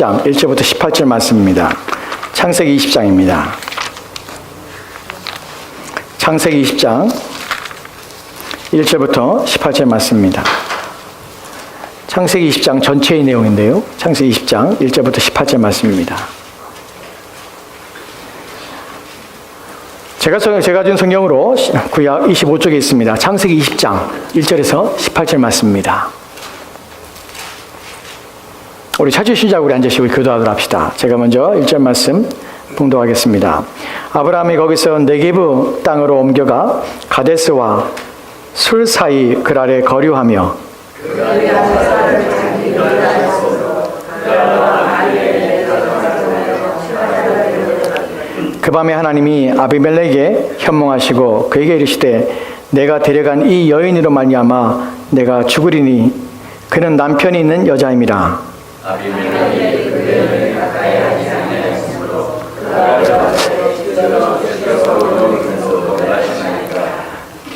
20장 1절부터 18절 말씀입니다. 창세기 20장입니다. 창세기 20장 1절부터 18절 말씀입니다. 창세기 20장 전체의 내용인데요. 창세기 20장 1절부터 18절 말씀입니다. 제가 준 성경으로 구약 25쪽에 있습니다. 창세기 20장 1절에서 18절 말씀입니다. 우리 찾으신 자 우리 앉으시고 기도하도록 합시다. 제가 먼저 1절 말씀 봉독하겠습니다. 아브라함이 거기서 네게브 땅으로 옮겨가 가데스와 술 사이 그랄에 거류하며 그 밤에 하나님이 아비멜렉에게 현몽하시고 그에게 이르시되 내가 데려간 이 여인으로 말미암아 내가 죽으리니 그는 남편이 있는 여자임이라. 아비멜렉이 그 여인을 가까이 하지 아니하였으므로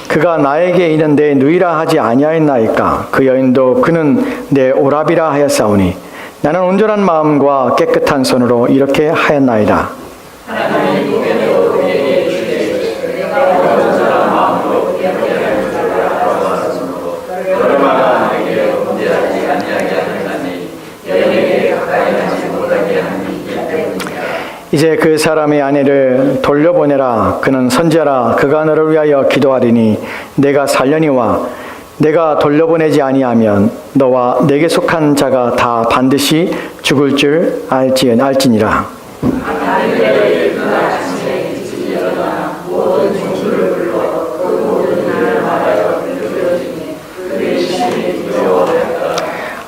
그가 나에게 있는데 누이라 하지 아니하였나이까. 그 여인도 그는 내 오라비라 하였사오니 나는 온전한 마음과 깨끗한 손으로 이렇게 하였나이다. 이제 그 사람의 아내를 돌려보내라. 그는 선지자라. 그가 너를 위하여 기도하리니 내가 살려니와 내가 돌려보내지 아니하면 너와 내게 속한 자가 다 반드시 죽을 줄 알지니라.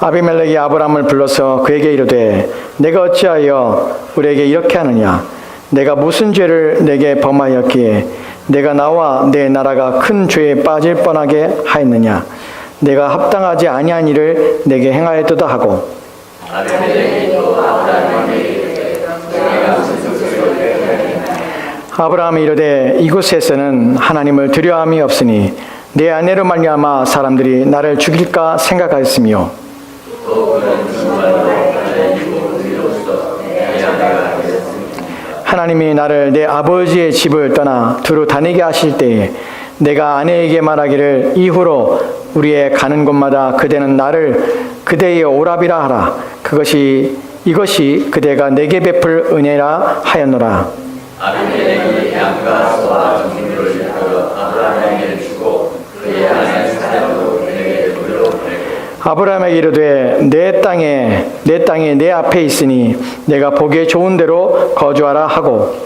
아비멜렉이 아브람을 불러서 그에게 이르되 내가 어찌하여 우리에게 이렇게 하느냐. 내가 무슨 죄를 내게 범하였기에 내가 나와 내 나라가 큰 죄에 빠질 뻔하게 하였느냐. 내가 합당하지 아니한 일을 내게 행하였도다 하고 아브라함이 이르되 이곳에서는 하나님을 두려움이 없으니 내 아내로 말미암아 사람들이 나를 죽일까 생각하였으며 하나님이 나를 내 아버지의 집을 떠나 두루 다니게 하실 때에 내가 아내에게 말하기를 이후로 우리의 가는 곳마다 그대는 나를 그대의 오라비라 하라. 이것이 그대가 내게 베풀 은혜라 하였노라. 아비멜렉이 양과 소와 종류를 이끌어 아브라함에게 주고 그의 아내 사라도 그에게 돌려보내고 아브라함에게 이르되 내 땅에 내 앞에 있으니 내가 보기에 좋은 대로 거주하라 하고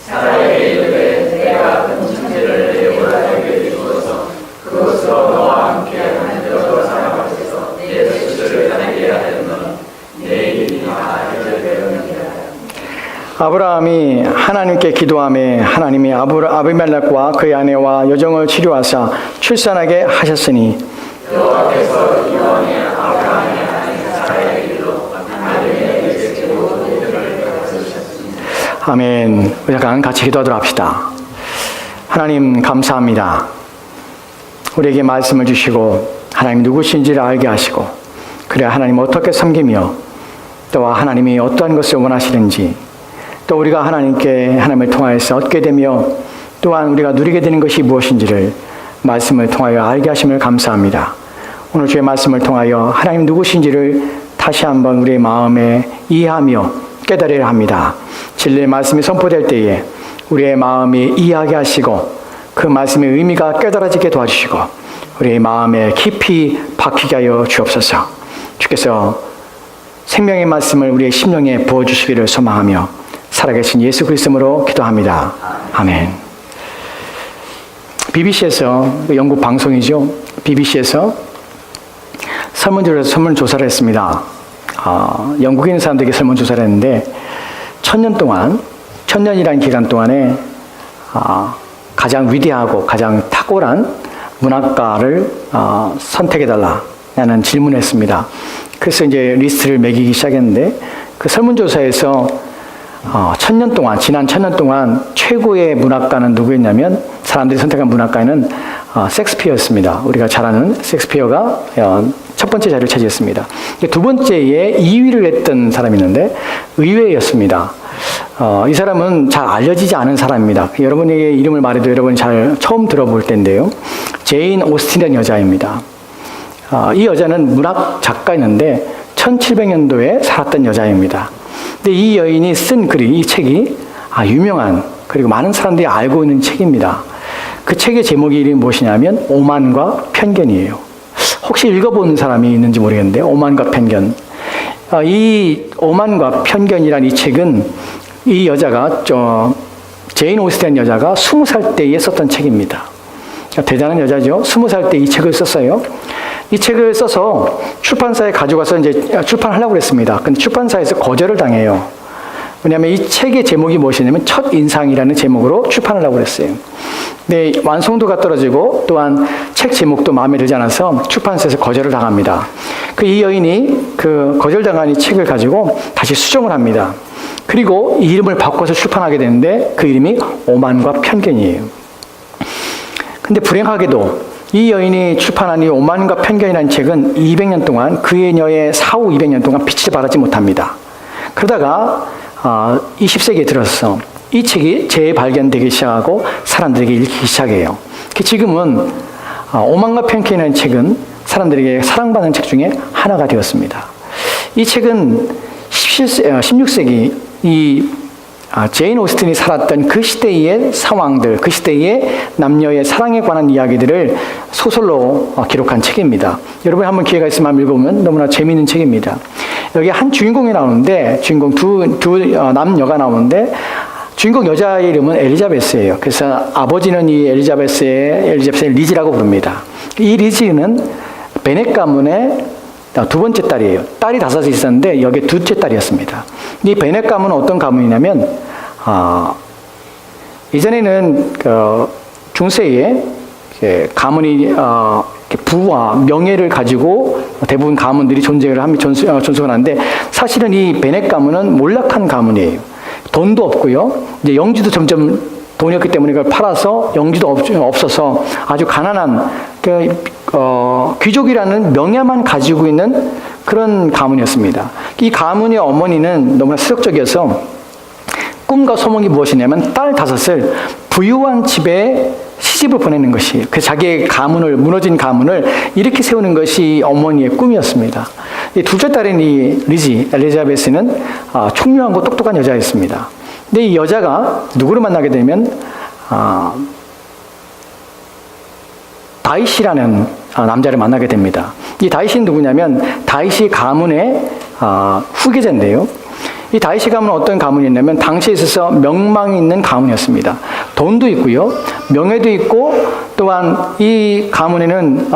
사라에게 이르되 내가 큰 천지를 내 오라비에게 주어서 그것으로 너와 함께 하늘로 살아가셔서 내 뜻을 다니게 하였노니 내 이름이 다 해결되었느니라. 아브라함이 하나님께 기도하며 하나님이 아비멜렉과 그의 아내와 여종을 치료하사 출산하게 하셨으니 여호와께서 기도하며 아브라함의 아내 사라에게 이르러 아비멜렉에게 제로 이름을 가르치셨습니다. 아멘. 우리 잠깐 같이 기도하도록 합시다. 하나님 감사합니다. 우리에게 말씀을 주시고 하나님 누구신지를 알게 하시고 그래 하나님 어떻게 섬기며 또 하나님이 어떠한 것을 원하시는지 또 우리가 하나님을 통하여서 얻게 되며 또한 우리가 누리게 되는 것이 무엇인지를 말씀을 통하여 알게 하심을 감사합니다. 오늘 주의 말씀을 통하여 하나님 누구신지를 다시 한번 우리의 마음에 이해하며 깨달으려 합니다. 진리의 말씀이 선포될 때에 우리의 마음이 이해하게 하시고 그 말씀의 의미가 깨달아지게 도와주시고 우리의 마음에 깊이 박히게 하여 주옵소서. 주께서 생명의 말씀을 우리의 심령에 부어주시기를 소망하며 살아계신 예수 그리스도로 기도합니다. 아멘. BBC에서 영국 방송이죠. BBC에서 설문조사를 했습니다. 영국에 있는 사람들에게 설문조사를 했는데 1000년이라는 기간 동안에 가장 위대하고 가장 탁월한 문학가를 선택해달라는 질문을 했습니다. 그래서 이제 리스트를 매기기 시작했는데 그 설문조사에서 지난 1000년 동안 최고의 문학가는 누구였냐면 사람들이 선택한 문학가는 섹스피어였습니다. 우리가 잘 아는 섹스피어가 첫 번째 자리를 차지했습니다. 두 번째에 2위를 했던 사람이 있는데 의외였습니다. 이 사람은 잘 알려지지 않은 사람입니다. 여러분에게 이름을 말해도 여러분이 잘 처음 들어볼 텐데요. 제인 오스틴이라는 여자입니다. 이 여자는 문학 작가였는데 1700년도에 살았던 여자입니다. 근데 이 여인이 쓴 글이, 이 책이 유명한, 그리고 많은 사람들이 알고 있는 책입니다. 그 책의 제목이 이름이 무엇이냐면 오만과 편견이에요. 혹시 읽어본 사람이 있는지 모르겠는데 오만과 편견. 이 오만과 편견이라는 이 책은 이 여자가 제인 오스틴 여자가 20살 때에 썼던 책입니다. 대단한 여자죠. 20살 때 이 책을 썼어요. 이 책을 써서 출판사에 가져가서 이제 출판하려고 그랬습니다. 근데 출판사에서 거절을 당해요. 왜냐하면 이 책의 제목이 무엇이냐면 첫 인상이라는 제목으로 출판하려고 그랬어요. 근데 완성도가 떨어지고 또한 책 제목도 마음에 들지 않아서 출판사에서 거절을 당합니다. 이 여인이 그 거절당한 이 책을 가지고 다시 수정을 합니다. 그리고 이름을 바꿔서 출판하게 되는데 그 이름이 오만과 편견이에요. 근데 불행하게도 이 여인이 출판한 이 오만과 편견이라는 책은 200년 동안 그녀의 사후 200년 동안 빛을 발하지 못합니다. 그러다가 20세기에 들어서 이 책이 재발견되기 시작하고 사람들에게 읽히기 시작해요. 지금은 오만과 편견이라는 책은 사람들에게 사랑받는 책 중에 하나가 되었습니다. 이 책은 16세기 이 제인 오스틴이 살았던 그 시대의 상황들, 그 시대의 남녀의 사랑에 관한 이야기들을 소설로 기록한 책입니다. 여러분이 한번 기회가 있으면 한번 읽어보면 너무나 재미있는 책입니다. 여기 한 주인공이 나오는데, 주인공 두 남녀가 나오는데, 주인공 여자의 이름은 엘리자베스예요. 그래서 아버지는 이 엘리자베스의 리지라고 부릅니다. 이 리지는 베넷 가문의 두 번째 딸이에요. 딸이 5이 있었는데 여기 둘째 딸이었습니다. 이 베넷 가문은 어떤 가문이냐면 이전에는 중세에 가문이 부와 명예를 가지고 대부분 가문들이 존속을 하는데 사실은 이 베넷 가문은 몰락한 가문이에요. 돈도 없고요. 이제 영지도 점점 돈이 없기 때문에 이걸 팔아서 영지도 없어서 아주 가난한 귀족이라는 명예만 가지고 있는 그런 가문이었습니다. 이 가문의 어머니는 너무나 세속적이어서 꿈과 소몽이 무엇이냐면 딸 5을 부유한 집에 시집을 보내는 것이, 그 자기의 가문을, 무너진 가문을 이렇게 세우는 것이 어머니의 꿈이었습니다. 이 둘째 딸인 이 리지, 엘리자베스는 총명하고 똑똑한 여자였습니다. 근데 이 여자가 누구를 만나게 되면 다윗이라는 남자를 만나게 됩니다. 이 다윗이 누구냐면 다윗이 가문의 후계자인데요. 이 다윗이 가문은 어떤 가문이었냐면 당시에 있어서 명망이 있는 가문이었습니다. 돈도 있고요, 명예도 있고, 또한 이 가문에는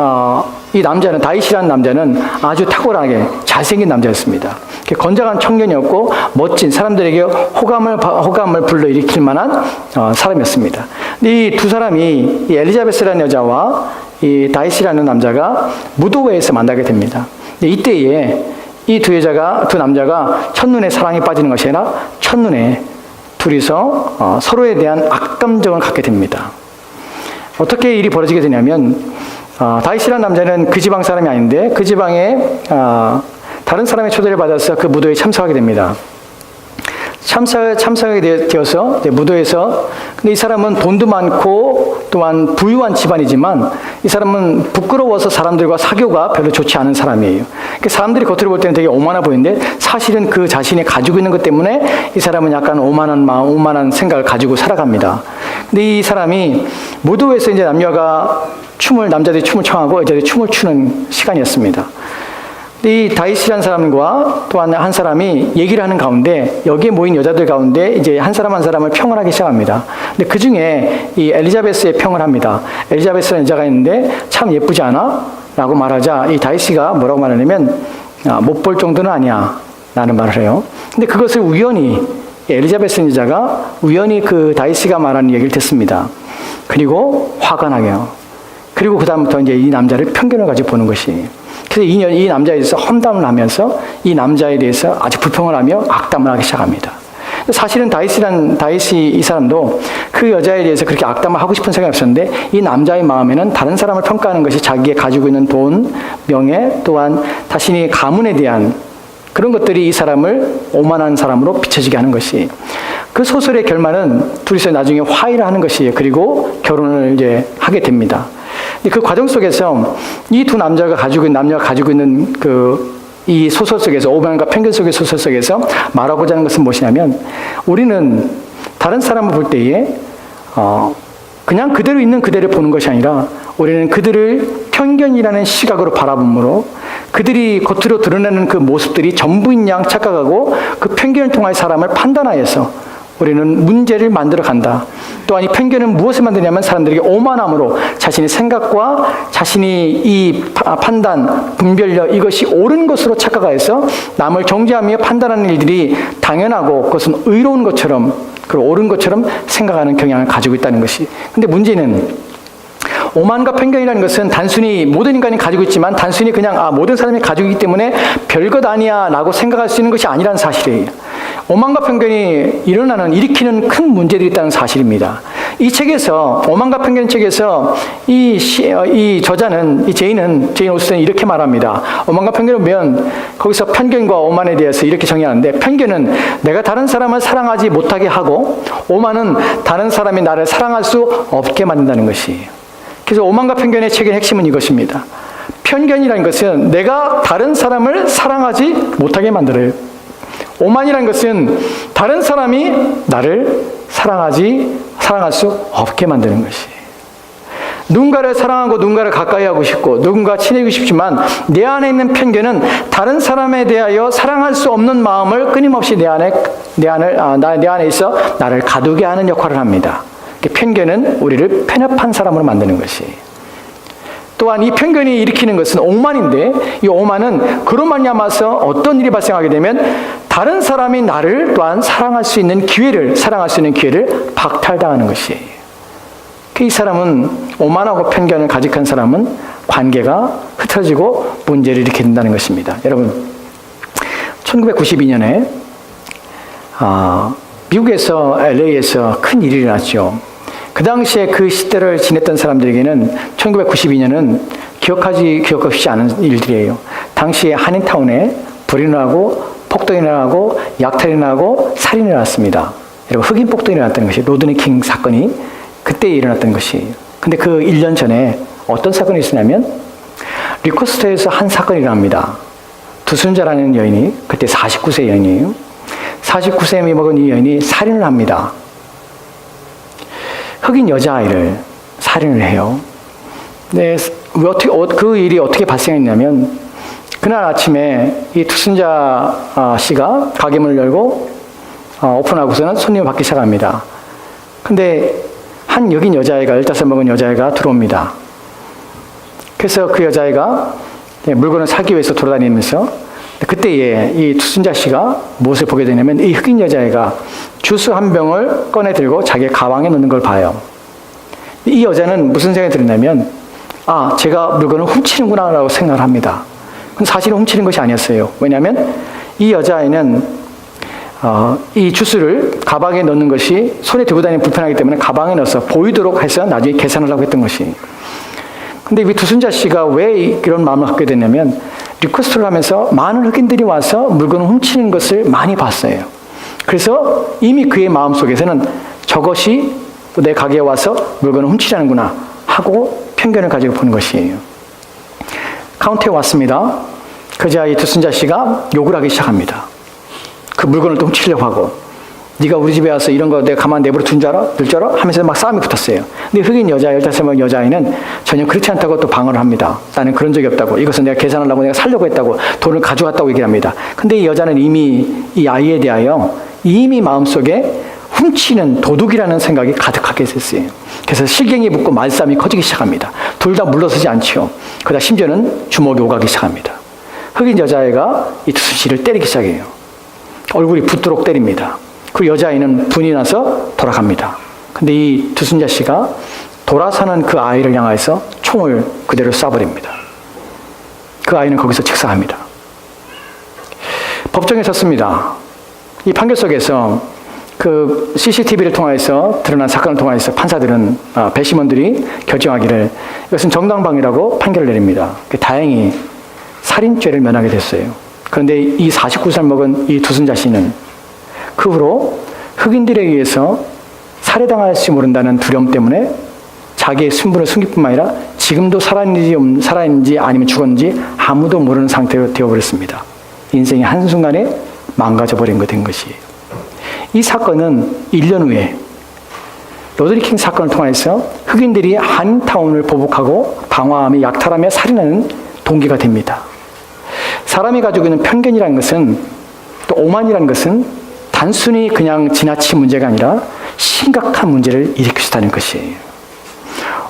이 남자는, 다윗이라는 남자는 아주 탁월하게 잘생긴 남자였습니다. 건장한 청년이었고 멋진, 사람들에게 호감을 불러일으킬 만한 사람이었습니다. 이 두 사람이, 이 엘리자베스라는 여자와 이 다윗이라는 남자가 무도회에서 만나게 됩니다. 이때에 이 두 남자가 첫눈에 사랑에 빠지는 것이 아니라 첫눈에 둘이서 서로에 대한 악감정을 갖게 됩니다. 어떻게 일이 벌어지게 되냐면 다윗이라는 남자는 그 지방 사람이 아닌데 그 지방에 다른 사람의 초대를 받아서 그 무도에 참석하게 됩니다. 참석하게 되어서 무도에서, 근데 이 사람은 돈도 많고 또한 부유한 집안이지만 이 사람은 부끄러워서 사람들과 사교가 별로 좋지 않은 사람이에요. 사람들이 겉으로 볼 때는 되게 오만해 보이는데 사실은 그 자신이 가지고 있는 것 때문에 이 사람은 약간 오만한 마음, 오만한 생각을 가지고 살아갑니다. 근데 이 사람이 무도에서 이제 남자들이 춤을 청하고 여자들이 춤을 추는 시간이었습니다. 이 다윗이라는 사람과 또한 한 사람이 얘기를 하는 가운데 여기에 모인 여자들 가운데 이제 한 사람을 평을 하기 시작합니다. 근데 그 중에 이 엘리자베스의 평을 합니다. 엘리자베스라는 여자가 있는데 참 예쁘지 않아? 라고 말하자 이 다윗이가 뭐라고 말하냐면 못 볼 정도는 아니야 라는 말을 해요. 근데 그것을 우연히 엘리자베스 여자가 우연히 그 다윗이가 말하는 얘기를 듣습니다. 그리고 화가 나요. 그리고 그 다음부터 이제 이 남자를 편견을 가지고 보는 것이에요. 그래서 이 남자에 대해서 험담을 하면서 이 남자에 대해서 아주 불평을 하며 악담을 하기 시작합니다. 사실은 다윗이 이 사람도 그 여자에 대해서 그렇게 악담을 하고 싶은 생각이 없었는데 이 남자의 마음에는 다른 사람을 평가하는 것이 자기가 가지고 있는 돈, 명예, 또한 자신이 가문에 대한 그런 것들이 이 사람을 오만한 사람으로 비춰지게 하는 것이, 그 소설의 결말은 둘이서 나중에 화해를 하는 것이에요. 그리고 결혼을 이제 하게 됩니다. 그 과정 속에서 이 두 남자가 가지고 있는 이 소설 속에서, 오만과 편견 속의 소설 속에서 말하고자 하는 것은 무엇이냐면, 우리는 다른 사람을 볼 때에 그냥 그대로 있는 그대를 보는 것이 아니라 우리는 그들을 편견이라는 시각으로 바라보므로 그들이 겉으로 드러내는 그 모습들이 전부인 양 착각하고 그 편견을 통하여 사람을 판단하여서 우리는 문제를 만들어 간다. 또한 이 편견은 무엇을 만드냐면 사람들에게 오만함으로 자신의 생각과 자신이 이 판단, 분별력, 이것이 옳은 것으로 착각하여서 남을 정죄하며 판단하는 일들이 당연하고 그것은 의로운 것처럼, 그리고 옳은 것처럼 생각하는 경향을 가지고 있다는 것이. 근데 문제는 오만과 편견이라는 것은 단순히 모든 인간이 가지고 있지만 단순히 그냥 모든 사람이 가지고 있기 때문에 별것 아니야 라고 생각할 수 있는 것이 아니라는 사실이에요. 오만과 편견이 일으키는 큰 문제들이 있다는 사실입니다. 이 책에서, 오만과 편견 책에서 이 저자는, 제인 오스틴은 이렇게 말합니다. 오만과 편견을 보면 거기서 편견과 오만에 대해서 이렇게 정의하는데, 편견은 내가 다른 사람을 사랑하지 못하게 하고, 오만은 다른 사람이 나를 사랑할 수 없게 만든다는 것이에요. 그래서 오만과 편견의 책의 핵심은 이것입니다. 편견이라는 것은 내가 다른 사람을 사랑하지 못하게 만들어요. 오만이라는 것은 다른 사람이 나를 사랑할 수 없게 만드는 것이에요. 누군가를 사랑하고 누군가를 가까이 하고 싶고 누군가 친해지고 싶지만 내 안에 있는 편견은 다른 사람에 대하여 사랑할 수 없는 마음을 끊임없이 내 안에 있어 나를 가두게 하는 역할을 합니다. 편견은 우리를 편협한 사람으로 만드는 것이에요. 또한 이 편견이 일으키는 것은 오만인데, 이 오만은 그로 말미암아서 어떤 일이 발생하게 되면 다른 사람이 나를 또한 사랑할 수 있는 기회를 박탈당하는 것이에요. 이 사람은, 오만하고 편견을 가직한 사람은 관계가 흐트러지고 문제를 일으키게 된다는 것입니다. 여러분, 1992년에 미국에서 LA에서 큰 일이 일어났죠. 그 당시에 그 시대를 지냈던 사람들에게는 1992년은 기억하기 쉽지 않은 일들이에요. 당시에 한인타운에 불이 나고 폭동이 일어나고 약탈이 일어나고 살인이 일어났습니다. 여러분, 흑인 폭동이 일어났다는 것이, 로드니 킹 사건이 그때 일어났던 것이에요. 근데 그 1년 전에 어떤 사건이 있었냐면 리코스터에서 한 사건이 일어납니다. 두순자라는 여인이, 그때 49세 여인이에요. 49세 먹은 이 여인이 살인을 합니다. 흑인 여자아이를 살인을 해요. 네, 그 일이 어떻게 발생했냐면, 그날 아침에 이 두순자 씨가 가게문을 열고 오픈하고서는 손님을 받기 시작합니다. 근데 한 흑인 여자아이가, 15 먹은 여자아이가 들어옵니다. 그래서 그 여자아이가 물건을 사기 위해서 돌아다니면서, 그때에 이 두순자 씨가 무엇을 보게 되냐면, 이 흑인 여자애가 주스 한 병을 꺼내 들고 자기 가방에 넣는 걸 봐요. 이 여자는 무슨 생각이 들었냐면, 제가 물건을 훔치는구나 라고 생각을 합니다. 근데 사실은 훔치는 것이 아니었어요. 왜냐하면 이 여자아이는 이 주스를 가방에 넣는 것이 손에 들고 다니면 불편하기 때문에 가방에 넣어서 보이도록 해서 나중에 계산을 하고 했던 것이. 근데 이 두순자 씨가 왜 이런 마음을 갖게 됐냐면, 리퀘스트를 하면서 많은 흑인들이 와서 물건을 훔치는 것을 많이 봤어요. 그래서 이미 그의 마음속에서는 저것이 내 가게에 와서 물건을 훔치려는구나 하고 편견을 가지고 보는 것이에요. 카운터에 왔습니다. 그자 이 두순자 씨가 욕을 하기 시작합니다. 그 물건을 또 훔치려고 하고, 네가 우리 집에 와서 이런 거 내가 가만 내버려 둔 줄 알아? 들 줄 알아? 하면서 막 싸움이 붙었어요. 근데 흑인 여자, 15명 여자아이는 전혀 그렇지 않다고 또 방어를 합니다. 나는 그런 적이 없다고. 이것은 내가 계산하려고 내가 살려고 했다고. 돈을 가져갔다고 얘기를 합니다. 근데 이 여자는 이미 이 아이에 대하여 이미 마음속에 훔치는 도둑이라는 생각이 가득하게 됐어요. 그래서 실갱이 붙고 말싸움이 커지기 시작합니다. 둘 다 물러서지 않지요. 그러다 심지어는 주먹이 오가기 시작합니다. 흑인 여자아이가 이 두순 씨를 때리기 시작해요. 얼굴이 붓도록 때립니다. 그 여자아이는 분이 나서 돌아갑니다. 근데 이 두순자 씨가 돌아서는 그 아이를 향해서 총을 그대로 쏴버립니다. 그 아이는 거기서 직사합니다. 법정에 섰습니다. 이 판결 속에서 그 CCTV를 통해서 드러난 사건을 통해서 판사들은 배심원들이 결정하기를 이것은 정당방위라고 판결을 내립니다. 다행히 살인죄를 면하게 됐어요. 그런데 이 49살 먹은 이 두순자 씨는 그 후로 흑인들에 의해서 살해당할지 모른다는 두려움 때문에 자기의 신분을 숨길 뿐만 아니라 지금도 살아있는지 아니면 죽었는지 아무도 모르는 상태로 되어버렸습니다. 인생이 한순간에 망가져버린 것 된 것이에요. 이 사건은 1년 후에 로드리 킹 사건을 통해서 흑인들이 한인타운을 보복하고 방화하며 약탈하며 살인하는 동기가 됩니다. 사람이 가지고 있는 편견이라는 것은 또 오만이라는 것은 단순히 그냥 지나친 문제가 아니라 심각한 문제를 일으킬 수 있다는 것이에요.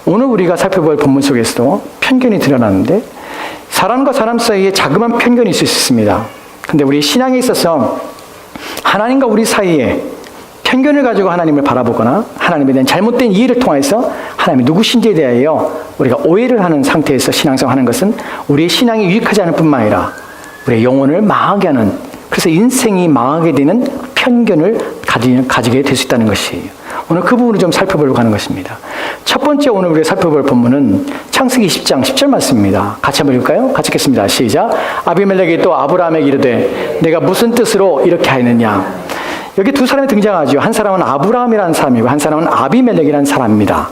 오늘 우리가 살펴볼 본문 속에서도 편견이 드러나는데 사람과 사람 사이에 자그마한 편견이 있을 수 있습니다. 근데 우리 신앙에 있어서 하나님과 우리 사이에 편견을 가지고 하나님을 바라보거나 하나님에 대한 잘못된 이해를 통해서 하나님이 누구신지에 대하여 우리가 오해를 하는 상태에서 신앙생활하는 것은 우리의 신앙이 유익하지 않을 뿐만 아니라 우리의 영혼을 망하게 하는, 그래서 인생이 망하게 되는 편견을 가지게 될 수 있다는 것이에요. 오늘 그 부분을 좀 살펴보려고 하는 것입니다. 첫 번째 오늘 우리가 살펴볼 본문은 창세기 20장 10절 말씀입니다. 같이 한번 읽을까요? 같이 읽겠습니다. 시작. 아비멜렉이 또 아브라함에게 이르되 내가 무슨 뜻으로 이렇게 하였느냐. 여기 두 사람이 등장하죠. 한 사람은 아브라함이라는 사람이고 한 사람은 아비멜렉이라는 사람입니다.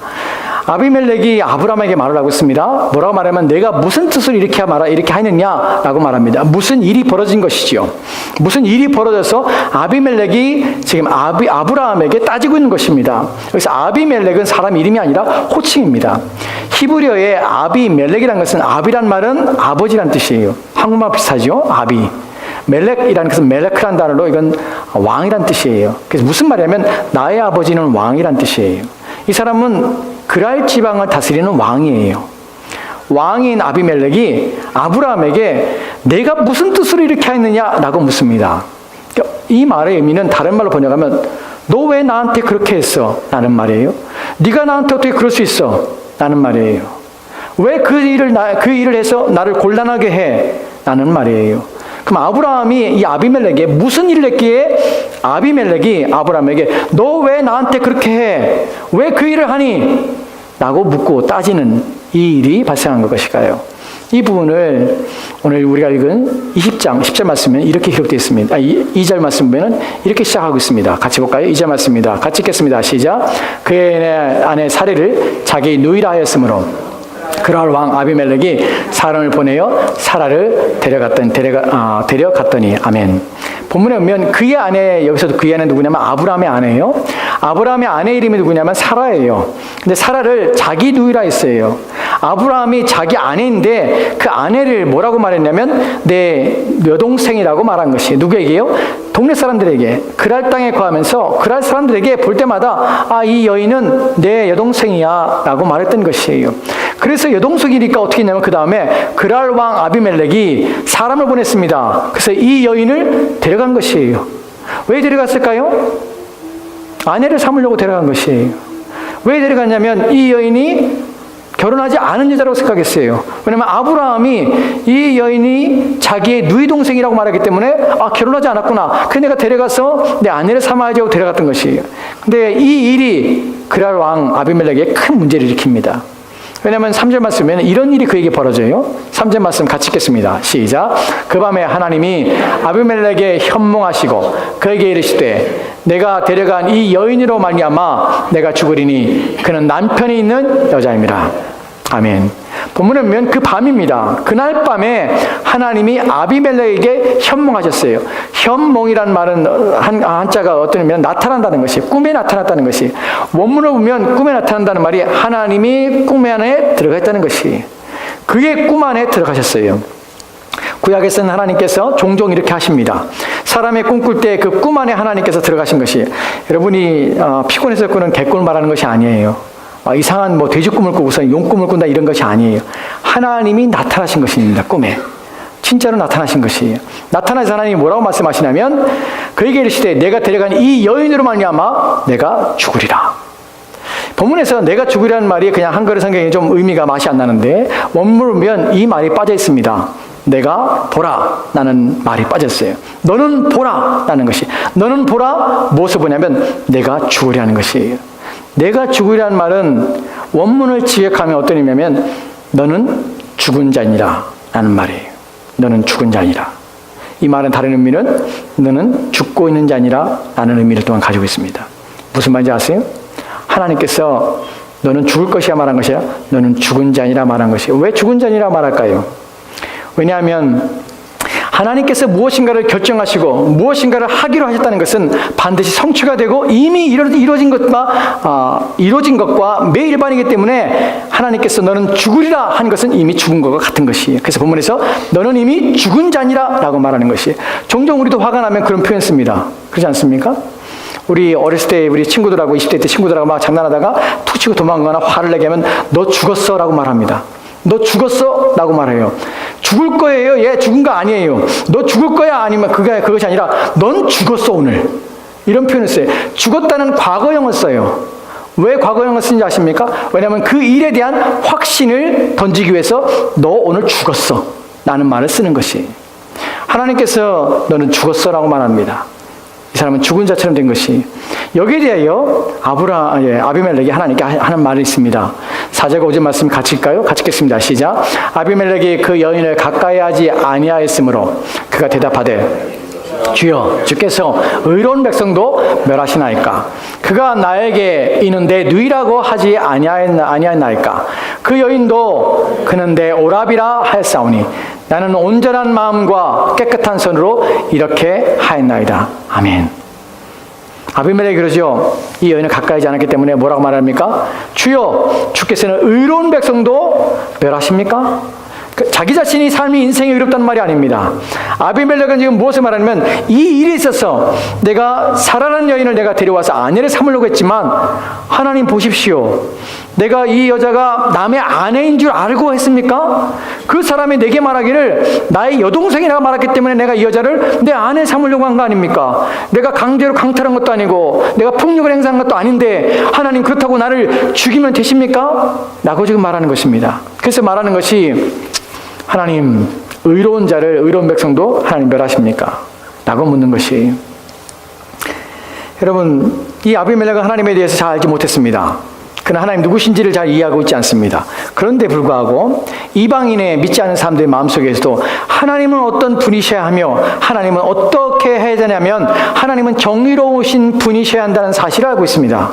아비멜렉이 아브라함에게 말을 하고 있습니다. 뭐라고 말하면 내가 무슨 뜻으로 이렇게 하느냐라고 말합니다. 무슨 일이 벌어진 것이지요. 무슨 일이 벌어져서 아비멜렉이 지금 아브라함에게 따지고 있는 것입니다. 여기서 아비멜렉은 사람 이름이 아니라 호칭입니다. 히브리어의 아비멜렉이라는 것은 아비란 말은 아버지란 뜻이에요. 한국말 비슷하죠? 아비. 멜렉이라는 것은 멜렉이라는 단어로 이건 왕이란 뜻이에요. 그래서 무슨 말이냐면 나의 아버지는 왕이란 뜻이에요. 이 사람은 그랄 지방을 다스리는 왕이에요. 왕인 아비멜렉이 아브라함에게 내가 무슨 뜻으로 이렇게 했느냐라고 묻습니다. 이 말의 의미는 다른 말로 번역하면 너 왜 나한테 그렇게 했어? 라는 말이에요. 네가 나한테 어떻게 그럴 수 있어? 라는 말이에요. 왜 그 일을 해서 나를 곤란하게 해? 라는 말이에요. 그럼 아브라함이 이 아비멜렉에게 무슨 일을 했기에 아비멜렉이 아브라함에게 너 왜 나한테 그렇게 해? 왜 그 일을 하니? 라고 묻고 따지는 이 일이 발생한 것일까요? 이 부분을 오늘 우리가 읽은 20장 10절 말씀에 이렇게 기록되어 있습니다. 2절 말씀에는 이렇게 시작하고 있습니다. 같이 볼까요? 2절 말씀입니다. 같이 읽겠습니다. 시작. 그의 아내 사례를 자기 누이라 하였으므로 그랄 왕 아비멜렉이 사람을 보내어 사라를 데려갔더니 아멘. 본문에 보면 그의 아내, 여기서도 그의 아내 누구냐면 아브라함의 아내예요. 아브라함의 아내 이름이 누구냐면 사라예요. 근데 사라를 자기 누이라 했어요. 아브라함이 자기 아내인데 그 아내를 뭐라고 말했냐면 내 여동생이라고 말한 것이 누구에게요? 동네 사람들에게, 그랄 땅에 거하면서 그랄 사람들에게 볼 때마다 이 여인은 내 여동생이야 라고 말했던 것이에요. 그래서 여동생이니까 어떻게 했냐면 그 다음에 그랄 왕 아비멜렉이 사람을 보냈습니다. 그래서 이 여인을 데려간 것이에요. 왜 데려갔을까요? 아내를 삼으려고 데려간 것이에요. 왜 데려갔냐면 이 여인이 결혼하지 않은 여자라고 생각했어요. 왜냐하면 아브라함이 이 여인이 자기의 누이 동생이라고 말하기 때문에 결혼하지 않았구나. 그래서 내가 데려가서 내 아내를 삼아야지 하고 데려갔던 것이에요. 근데 이 일이 그랄 왕 아비멜렉에게 큰 문제를 일으킵니다. 왜냐하면 3절 말씀에는 이런 일이 그에게 벌어져요. 3절 말씀 같이 읽겠습니다. 시작. 그 밤에 하나님이 아비멜렉에게 현몽하시고 그에게 이르시되 내가 데려간 이 여인으로 말미암아 내가 죽으리니 그는 남편이 있는 여자입니다. 아멘. 본문에 보면 그 밤입니다. 그날 밤에 하나님이 아비멜렉에게 현몽하셨어요. 현몽이란 말은 한자가 어떤 의미는 나타난다는 것이, 꿈에 나타났다는 것이, 원문을 보면 꿈에 나타난다는 말이 하나님이 꿈 안에 들어갔다는 것이, 그의 꿈 안에 들어가셨어요. 구약에서는 하나님께서 종종 이렇게 하십니다. 사람의 꿈꿀 때 그 꿈 안에 하나님께서 들어가신 것이, 여러분이 피곤해서 꾸는 개꿈을 말하는 것이 아니에요. 이상한 돼지 꿈을 꾸고서 용 꿈을 꾼다 이런 것이 아니에요. 하나님이 나타나신 것입니다. 꿈에. 진짜로 나타나신 것이에요. 나타나서 하나님이 뭐라고 말씀하시냐면 그에게 이르시되 내가 데려간 이 여인으로 말미암아 내가 죽으리라. 본문에서 내가 죽으리라는 말이 그냥 한글의 성경에 좀 의미가 맛이 안 나는데 원문을 보면 이 말이 빠져 있습니다. 내가 보라 라는 말이 빠졌어요. 너는 보라 라는 것이, 너는 보라 무엇을 보냐면 내가 죽으리라는 것이에요. 내가 죽으리라는 말은 원문을 직역하면 어떤 의미냐면 너는 죽은 자니라 라는 말이에요. 너는 죽은 자니라. 이 말은 다른 의미는 너는 죽고 있는 자니라 라는 의미를 또한 가지고 있습니다. 무슨 말인지 아세요? 하나님께서 너는 죽을 것이야 말한 것이 아니라 너는 죽은 자니라 말한 것이에요. 왜 죽은 자니라 말할까요? 왜냐하면 하나님께서 무엇인가를 결정하시고 무엇인가를 하기로 하셨다는 것은 반드시 성취가 되고 이미 이루어진 것과 매일반이기 때문에 하나님께서 너는 죽으리라 한 것은 이미 죽은 것과 같은 것이에요. 그래서 본문에서 너는 이미 죽은 자니라 라고 말하는 것이에요. 종종 우리도 화가 나면 그런 표현 씁니다. 그렇지 않습니까? 우리 어렸을 때 우리 친구들하고 20대 때 친구들하고 막 장난하다가 툭 치고 도망가거나 화를 내게 하면 너 죽었어 라고 말합니다. 너 죽었어? 라고 말해요. 죽을 거예요? 얘 죽은 거 아니에요. 너 죽을 거야? 아니면 그것이 아니라 넌 죽었어 오늘. 이런 표현을 써요. 죽었다는 과거형을 써요. 왜 과거형을 쓰는지 아십니까? 왜냐하면 그 일에 대한 확신을 던지기 위해서 너 오늘 죽었어 라는 말을 쓰는 것이. 하나님께서 너는 죽었어 라고 말합니다. 이 사람은 죽은 자처럼 된 것이. 여기에 대하여 아비멜렉이 하나님께 하는 말이 있습니다. 4절과 5절 말씀 같이 읽까요? 같이 읽겠습니다. 시작. 아비멜렉이 그 여인을 가까이 하지 아니하였으므로 그가 대답하되 주여 주께서 의로운 백성도 멸하시나이까? 그가 나에게 이는 내 누이라고 하지 아니하였나이까? 그 여인도 그는 내 오라비라 하였사오니 나는 온전한 마음과 깨끗한 손으로 이렇게 하였나이다. 아멘. 아비멜렉이 그러죠. 이 여인을 가까이 하지 않았기 때문에 뭐라고 말합니까? 주여 주께서는 의로운 백성도 멸하십니까? 자기 자신이 삶이 인생이 의롭다는 말이 아닙니다. 아비멜렉은 지금 무엇을 말하냐면 이 일에 있어서 내가 사라라는 여인을 내가 데려와서 아내를 삼으려고 했지만 하나님 보십시오. 내가 이 여자가 남의 아내인 줄 알고 했습니까? 그 사람이 내게 말하기를 나의 여동생이라고 말했기 때문에 내가 이 여자를 내 아내 삼으려고 한 거 아닙니까? 내가 강제로 강탈한 것도 아니고 내가 폭력을 행사한 것도 아닌데 하나님 그렇다고 나를 죽이면 되십니까? 라고 지금 말하는 것입니다. 그래서 말하는 것이 하나님 의로운 백성도 하나님 멸하십니까? 라고 묻는 것이. 여러분 이 아비멜렉은 하나님에 대해서 잘 알지 못했습니다. 그는 하나님 누구신지를 잘 이해하고 있지 않습니다. 그런데 불구하고 이방인의 믿지 않는 사람들의 마음속에서도 하나님은 어떤 분이셔야 하며 하나님은 어떻게 해야 되냐면 하나님은 정의로우신 분이셔야 한다는 사실을 알고 있습니다.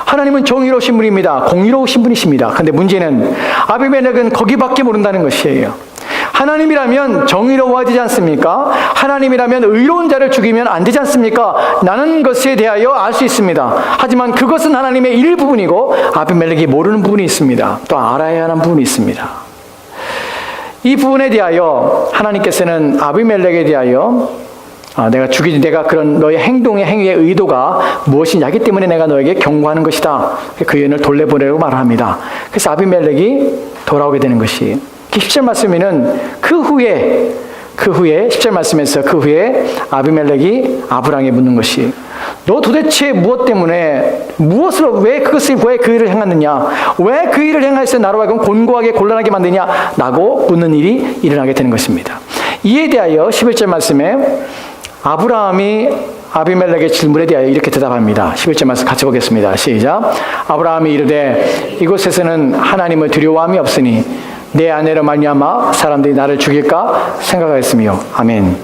하나님은 정의로우신 분입니다. 공의로우신 분이십니다. 그런데 문제는 아비멜렉은 거기밖에 모른다는 것이에요. 하나님이라면 정의로워야 되지 않습니까? 하나님이라면 의로운 자를 죽이면 안 되지 않습니까? 라는 것에 대하여 알 수 있습니다. 하지만 그것은 하나님의 일부분이고 아비멜렉이 모르는 부분이 있습니다. 또 알아야 하는 부분이 있습니다. 이 부분에 대하여 하나님께서는 아비멜렉에 대하여 내가 그런 너의 행위의 의도가 무엇이냐 하기 때문에 내가 너에게 경고하는 것이다. 그 여인을 돌려보내라고 말합니다. 그래서 아비멜렉이 돌아오게 되는 것이 10절 말씀에는 그 후에 10절 말씀에서 그 후에 아비멜렉이 아브람에게 묻는 것이 너 도대체 무엇 때문에 왜 그 일을 행했느냐? 왜 그 일을 행하여서 나로 하여금 곤고하게 곤란하게 만드냐? 라고 묻는 일이 일어나게 되는 것입니다. 이에 대하여 11절 말씀에 아브라함이 아비멜렉의 질문에 대하여 이렇게 대답합니다. 11절 말씀 같이 보겠습니다. 시작. 아브라함이 이르되 이곳에서는 하나님을 두려워함이 없으니 내 아내로 말미암아 사람들이 나를 죽일까 생각하였으며. 아멘.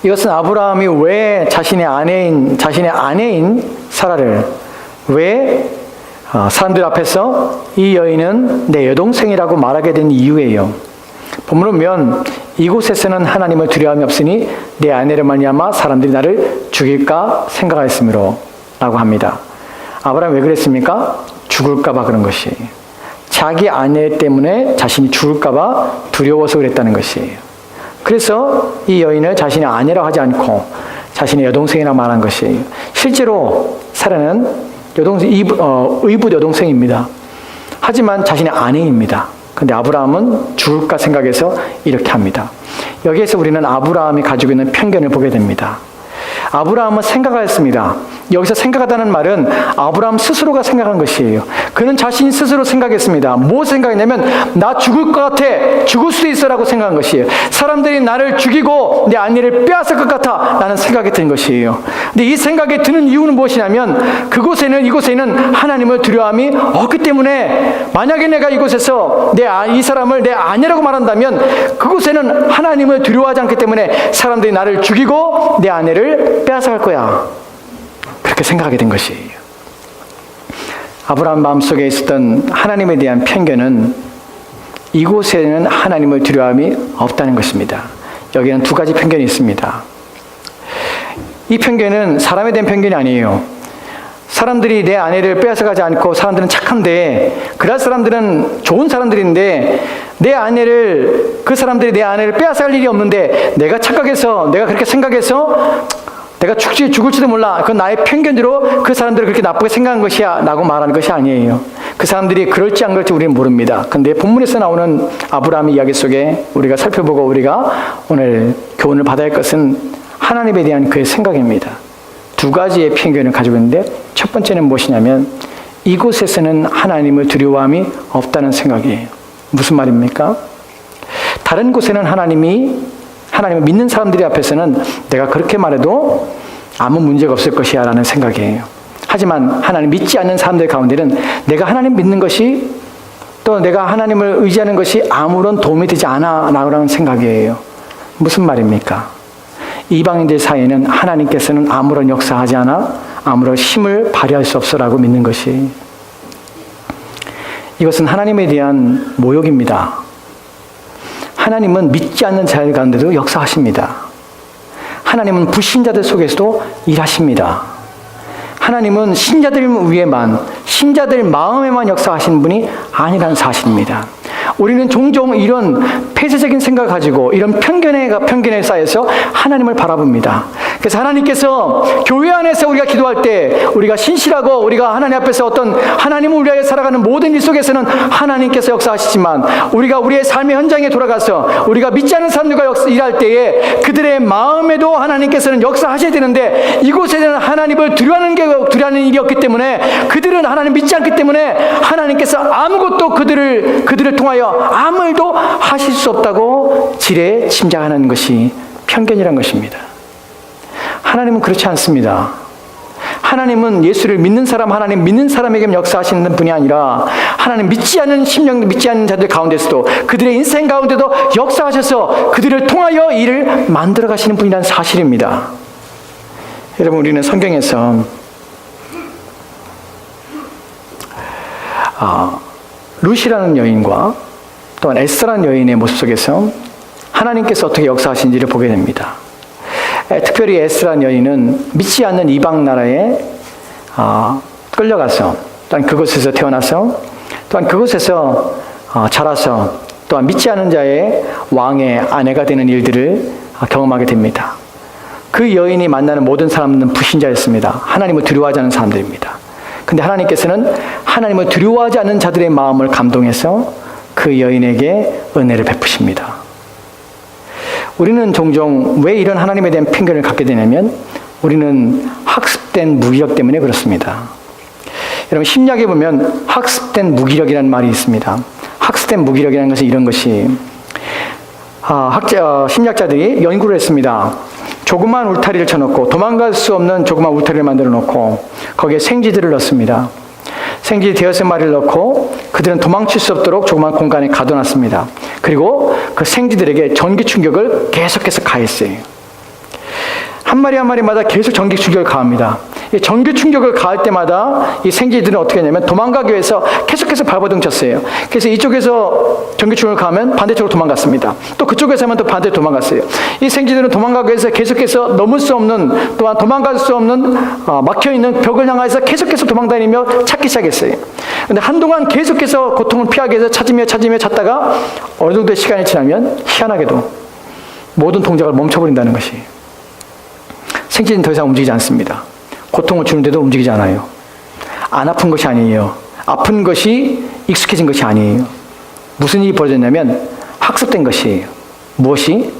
이것은 아브라함이 왜 자신의 아내인 사라를 왜 사람들 앞에서 이 여인은 내 여동생이라고 말하게 된 이유예요. 본문을 보면 이곳에서는 하나님을 두려워함이 없으니 내 아내로 말미암아 사람들이 나를 죽일까 생각하였으므로 라고 합니다. 아브라함이 왜 그랬습니까? 죽을까 봐 그런 것이에요. 자기 아내 때문에 자신이 죽을까봐 두려워서 그랬다는 것이에요. 그래서 이 여인을 자신의 아내라고 하지 않고 자신의 여동생이라고 말한 것이에요. 실제로 사라는 의붓 여동생입니다. 하지만 자신의 아내입니다. 그런데 아브라함은 죽을까 생각해서 이렇게 합니다. 여기에서 우리는 아브라함이 가지고 있는 편견을 보게 됩니다. 아브라함은 생각하였습니다. 여기서 생각하다는 말은 아브라함 스스로가 생각한 것이에요. 그는 자신이 스스로 생각했습니다. 뭐 생각했냐면 나 죽을 것 같아, 죽을 수도 있어라고 생각한 것이에요. 사람들이 나를 죽이고 내 아내를 빼앗을 것 같아 라는 생각이 든 것이에요. 근데 이 생각이 드는 이유는 무엇이냐면 이곳에는 하나님을 두려움이 없기 때문에, 만약에 내가 이곳에서 이 사람을 내 아내라고 말한다면 그곳에는 하나님을 두려워하지 않기 때문에 사람들이 나를 죽이고 내 아내를 빼앗아갈 거야, 그렇게 생각하게 된 것이에요. 아브라함 마음속에 있었던 하나님에 대한 편견은 이곳에는 하나님을 두려움이 없다는 것입니다. 여기는 두 가지 편견이 있습니다. 이 편견은 사람에 대한 편견이 아니에요. 사람들이 내 아내를 빼앗아가지 않고, 사람들은 착한데, 그럴 사람들은 좋은 사람들인데 그 사람들이 내 아내를 빼앗아갈 일이 없는데, 내가 착각해서, 내가 그렇게 생각해서 내가 죽을지도 몰라, 그건 나의 편견대로 그 사람들을 그렇게 나쁘게 생각한 것이야 라고 말하는 것이 아니에요. 그 사람들이 그럴지 안 그럴지 우리는 모릅니다. 근데 본문에서 나오는 아브라함의 이야기 속에 우리가 살펴보고 우리가 오늘 교훈을 받아야 할 것은 하나님에 대한 그의 생각입니다. 두 가지의 편견을 가지고 있는데, 첫 번째는 무엇이냐면 이곳에서는 하나님을 두려워함이 없다는 생각이에요. 무슨 말입니까? 다른 곳에는 하나님을 믿는 사람들이 앞에서는 내가 그렇게 말해도 아무 문제가 없을 것이야 라는 생각이에요. 하지만 하나님 믿지 않는 사람들 가운데는 내가 하나님 믿는 것이, 또 내가 하나님을 의지하는 것이 아무런 도움이 되지 않아 라는 생각이에요. 무슨 말입니까? 이방인들 사이에는 하나님께서는 아무런 역사하지 않아 아무런 힘을 발휘할 수 없어라고 믿는 것이, 이것은 하나님에 대한 모욕입니다. 하나님은 믿지 않는 자들 가운데도 역사하십니다. 하나님은 불신자들 속에서도 일하십니다. 하나님은 신자들 위에만, 신자들 마음에만 역사하시는 분이 아니라는 사실입니다. 우리는 종종 이런 폐쇄적인 생각을 가지고 이런 편견에 쌓여서 하나님을 바라봅니다. 그래서 하나님께서 교회 안에서 우리가 기도할 때 우리가 신실하고 우리가 하나님 앞에서 어떤 하나님을 우리 위해 살아가는 모든 일 속에서는 하나님께서 역사하시지만, 우리가 우리의 삶의 현장에 돌아가서 우리가 믿지 않는 사람들과 일할 때에 그들의 마음에도 하나님께서는 역사하셔야 되는데, 이곳에는 하나님을 두려워하는 일이 없기 때문에, 그들은 하나님 믿지 않기 때문에 하나님께서 아무것도 그들을 통하여 아무 일도 하실 수 없다고 지레 짐작하는 것이 편견이란 것입니다. 하나님은 그렇지 않습니다. 하나님은 예수를 믿는 사람에게 역사하시는 분이 아니라, 하나님 믿지 않는 자들 가운데서도, 그들의 인생 가운데도 역사하셔서 그들을 통하여 일을 만들어 가시는 분이라는 사실입니다. 여러분, 우리는 성경에서 루시라는 여인과 또한 에스라는 여인의 모습 속에서 하나님께서 어떻게 역사하신지를 보게 됩니다. 특별히 에스라는 여인은 믿지 않는 이방 나라에 끌려가서, 또한 그곳에서 태어나서, 또한 그곳에서 자라서, 또한 믿지 않는 자의 왕의 아내가 되는 일들을 경험하게 됩니다. 그 여인이 만나는 모든 사람들은 불신자였습니다. 하나님을 두려워하지 않는 사람들입니다. 근데 하나님께서는 하나님을 두려워하지 않는 자들의 마음을 감동해서 그 여인에게 은혜를 베푸십니다. 우리는 종종 왜 이런 하나님에 대한 편견을 갖게 되냐면, 우리는 학습된 무기력 때문에 그렇습니다. 여러분, 심리학에 보면 학습된 무기력이라는 말이 있습니다. 학습된 무기력이라는 것은 이런 것이, 심리학자들이 연구를 했습니다. 조그만 울타리를 쳐놓고, 도망갈 수 없는 조그만 울타리를 만들어 놓고 거기에 생쥐들을 넣습니다. 생쥐 대여섯 마리를 넣고 그들은 도망칠 수 없도록 조그만 공간에 가둬놨습니다. 그리고 그 생쥐들에게 전기 충격을 계속해서 가했어요. 한 마리 한 마리마다 계속 전기 충격을 가합니다. 이 전기 충격을 가할 때마다 이 생쥐들은 어떻게 하냐면 도망가기 위해서 계속해서 발버둥 쳤어요. 그래서 이쪽에서 전기 충격을 가하면 반대쪽으로 도망갔습니다. 또 그쪽에서 하면 또 반대로 도망갔어요. 이 생쥐들은 도망가기 위해서 계속해서 넘을 수 없는, 또한 도망갈 수 없는 막혀있는 벽을 향해서 계속해서 도망다니며 찾기 시작했어요. 근데 한동안 계속해서 고통을 피하기 위해서 찾다가 어느 정도의 시간이 지나면 희한하게도 모든 동작을 멈춰버린다는 것이, 생쥐는 더 이상 움직이지 않습니다. 고통을 주는데도 움직이지 않아요. 안 아픈 것이 아니에요. 아픈 것이 익숙해진 것이 아니에요. 무슨 일이 벌어졌냐면 학습된 것이에요. 무엇이?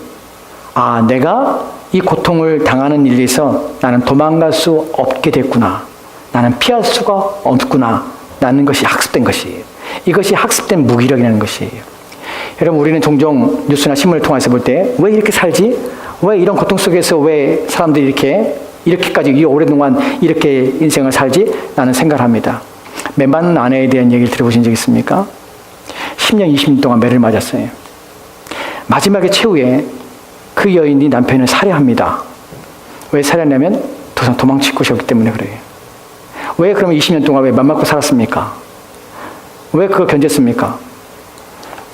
내가 이 고통을 당하는 일에서 나는 도망갈 수 없게 됐구나. 나는 피할 수가 없구나 낳는 것이 학습된 것이에요. 이것이 학습된 무기력이라는 것이에요. 여러분, 우리는 종종 뉴스나 신문을 통해서 볼 때 왜 이렇게 살지? 왜 이런 고통 속에서 왜 사람들이 이렇게까지 이 오랫동안 이렇게 인생을 살지? 라는 생각을 합니다. 매 맞는 아내에 대한 얘기를 들어보신 적 있습니까? 10년, 20년 동안 매를 맞았어요. 마지막에 최후에 그 여인이 남편을 살해합니다. 왜 살해했냐면 도망칠 곳이 없기 때문에 그래요. 왜 그러면 20년 동안 왜 맘 맞고 살았습니까? 왜 그걸 견뎠습니까?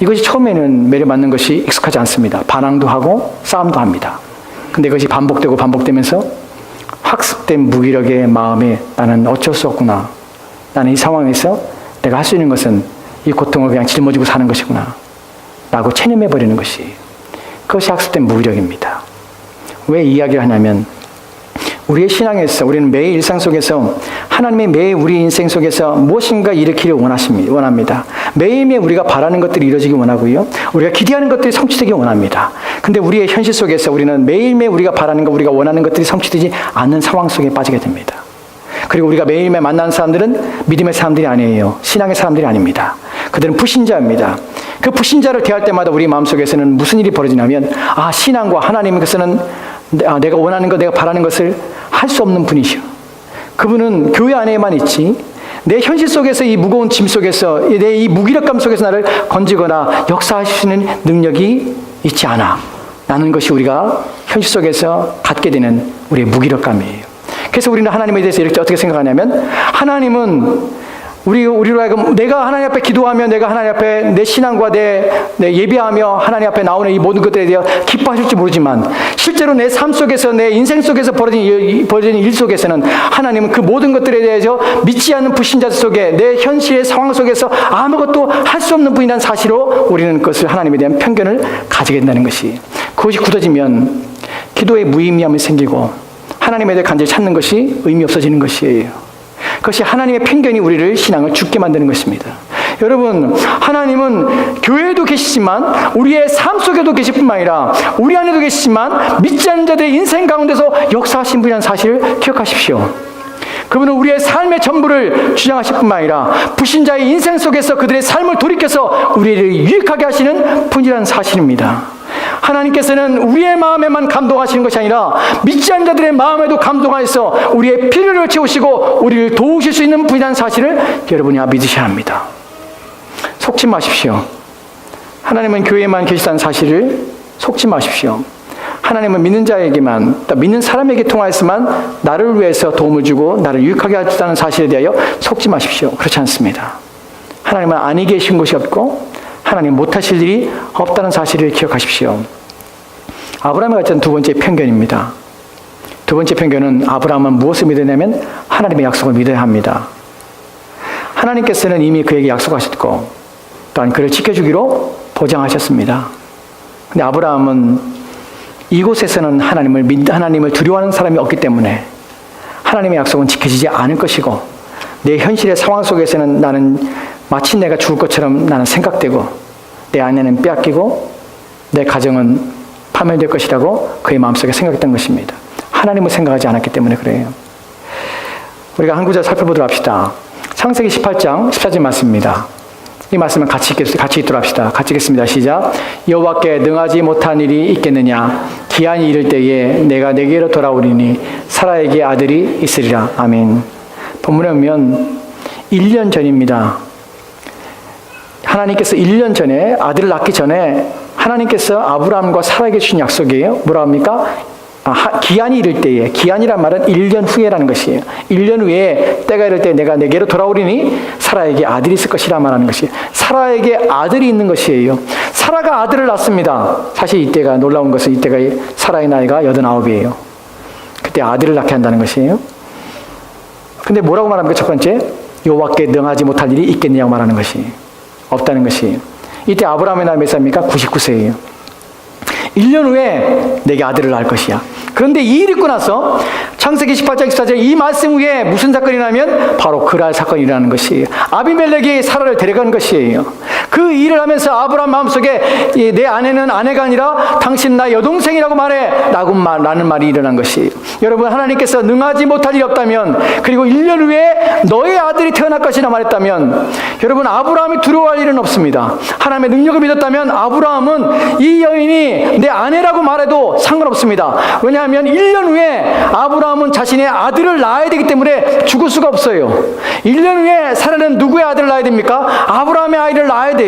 이것이 처음에는 매를 맞는 것이 익숙하지 않습니다. 반항도 하고 싸움도 합니다. 근데 이것이 반복되고 반복되면서 학습된 무기력의 마음에 나는 어쩔 수 없구나. 나는 이 상황에서 내가 할 수 있는 것은 이 고통을 그냥 짊어지고 사는 것이구나 라고 체념해버리는 것이, 그것이 학습된 무기력입니다. 왜 이야기를 하냐면 우리의 신앙에서 우리는 매일 일상 속에서 하나님의 매일 우리 인생 속에서 무엇인가 일으키를 원합니다. 매일매일 우리가 바라는 것들이 이루어지기 원하고요. 우리가 기대하는 것들이 성취되기 원합니다. 근데 우리의 현실 속에서 우리는 매일매일 우리가 바라는 것, 우리가 원하는 것들이 성취되지 않는 상황 속에 빠지게 됩니다. 그리고 우리가 매일매일 만나는 사람들은 믿음의 사람들이 아니에요. 신앙의 사람들이 아닙니다. 그들은 불신자입니다. 그 불신자를 대할 때마다 우리 마음속에서는 무슨 일이 벌어지냐면 신앙과 하나님께서는 내가 원하는 것, 내가 바라는 것을 할 수 없는 분이시오. 그분은 교회 안에만 있지 내 현실 속에서 이 무거운 짐 속에서 내 이 무기력감 속에서 나를 건지거나 역사하실 수 있는 능력이 있지 않아 라는 것이 우리가 현실 속에서 갖게 되는 우리의 무기력감이에요. 그래서 우리는 하나님에 대해서 이렇게 어떻게 생각하냐면 하나님은 우리로 하여금 내가 하나님 앞에 기도하며 내가 하나님 앞에 내 신앙과 내 예배하며 하나님 앞에 나오는 이 모든 것들에 대해 기뻐하실지 모르지만 실제로 내 삶 속에서 내 인생 속에서 벌어지는 일 속에서는 하나님은 그 모든 것들에 대해서 믿지 않는 불신자들 속에 내 현실의 상황 속에서 아무것도 할 수 없는 분이라는 사실로 우리는 그것을 하나님에 대한 편견을 가지게 된다는 것이, 그것이 굳어지면 기도에 무의미함이 생기고 하나님에 대해 간절히 찾는 것이 의미 없어지는 것이에요. 그것이 하나님의 편견이 우리를 신앙을 죽게 만드는 것입니다. 여러분, 하나님은 교회에도 계시지만 우리의 삶 속에도 계실 뿐만 아니라 우리 안에도 계시지만 믿지 않는 자들의 인생 가운데서 역사하신 분이라는 사실을 기억하십시오. 그분은 우리의 삶의 전부를 주장하실 뿐만 아니라 불신자의 인생 속에서 그들의 삶을 돌이켜서 우리를 유익하게 하시는 분이라는 사실입니다. 하나님께서는 우리의 마음에만 감동하시는 것이 아니라 믿지 않는 자들의 마음에도 감동하셔서 우리의 필요를 채우시고 우리를 도우실 수 있는 분이라는 사실을 여러분이 믿으셔야 합니다. 속지 마십시오. 하나님은 교회에만 계시다는 사실을 속지 마십시오. 하나님은 믿는 자에게만, 믿는 사람에게 통하여서만 나를 위해서 도움을 주고 나를 유익하게 하셨다는 사실에 대하여 속지 마십시오. 그렇지 않습니다. 하나님은 아니 계신 곳이 없고 하나님 못하실 일이 없다는 사실을 기억하십시오. 아브라함이 가졌던 두 번째 편견입니다. 두 번째 편견은 아브라함은 무엇을 믿으냐면 하나님의 약속을 믿어야 합니다. 하나님께서는 이미 그에게 약속하셨고 또한 그를 지켜주기로 보장하셨습니다. 근데 아브라함은 이곳에서는 하나님을 두려워하는 사람이 없기 때문에 하나님의 약속은 지켜지지 않을 것이고 내 현실의 상황 속에서는 나는 마치 내가 죽을 것처럼 나는 생각되고 내 아내는 빼앗기고 내 가정은 파멸될 것이라고 그의 마음속에 생각했던 것입니다. 하나님을 생각하지 않았기 때문에 그래요. 우리가 한 구절 살펴보도록 합시다. 창세기 18장 14절 말씀입니다. 이 말씀을 같이 읽도록 합시다. 같이 읽겠습니다. 시작. 여호와께 능하지 못한 일이 있겠느냐? 기한이 이를 때에 내가 내게로 돌아오리니 사라에게 아들이 있으리라. 아멘. 본문에 보면 1년 전입니다. 하나님께서 1년 전에 아들을 낳기 전에 하나님께서 아브라함과 사라에게 주신 약속이에요. 뭐라 합니까? 기한이 이를 때에, 기한이란 말은 1년 후에라는 것이에요. 1년 후에 때가 이를 때 내가 내게로 돌아오리니 사라에게 아들이 있을 것이라 말하는 것이에요. 사라에게 아들이 있는 것이에요. 사라가 아들을 낳습니다. 사실 이때가 놀라운 것은 이때가 사라의 나이가 89이에요. 그때 아들을 낳게 한다는 것이에요. 근데 뭐라고 말합니까? 첫 번째, 여호와께 능하지 못할 일이 있겠느냐고 말하는 것이 없다는 것이에요. 이때 아브라함의 나이 몇 살입니까? 99세예요. 1년 후에 내게 아들을 낳을 것이야. 그런데 이 일이 있고 나서 창세기 18장 14절 이 말씀 후에 무슨 사건이 나면 바로 그랄 사건이 일어나는 것이에요. 아비멜렉이 사라를 데려간 것이에요. 그 일을 하면서 아브라함 마음속에 내 아내는 아내가 아니라 당신 나 여동생이라고 말해 라는 말이 일어난 것이, 여러분, 하나님께서 능하지 못할 일이 없다면, 그리고 1년 후에 너의 아들이 태어날 것이라 말했다면, 여러분, 아브라함이 두려워할 일은 없습니다. 하나님의 능력을 믿었다면 아브라함은 이 여인이 내 아내라고 말해도 상관없습니다. 왜냐하면 1년 후에 아브라함은 자신의 아들을 낳아야 되기 때문에 죽을 수가 없어요. 1년 후에 사라는 누구의 아들을 낳아야 됩니까? 아브라함의 아이를 낳아야 돼요.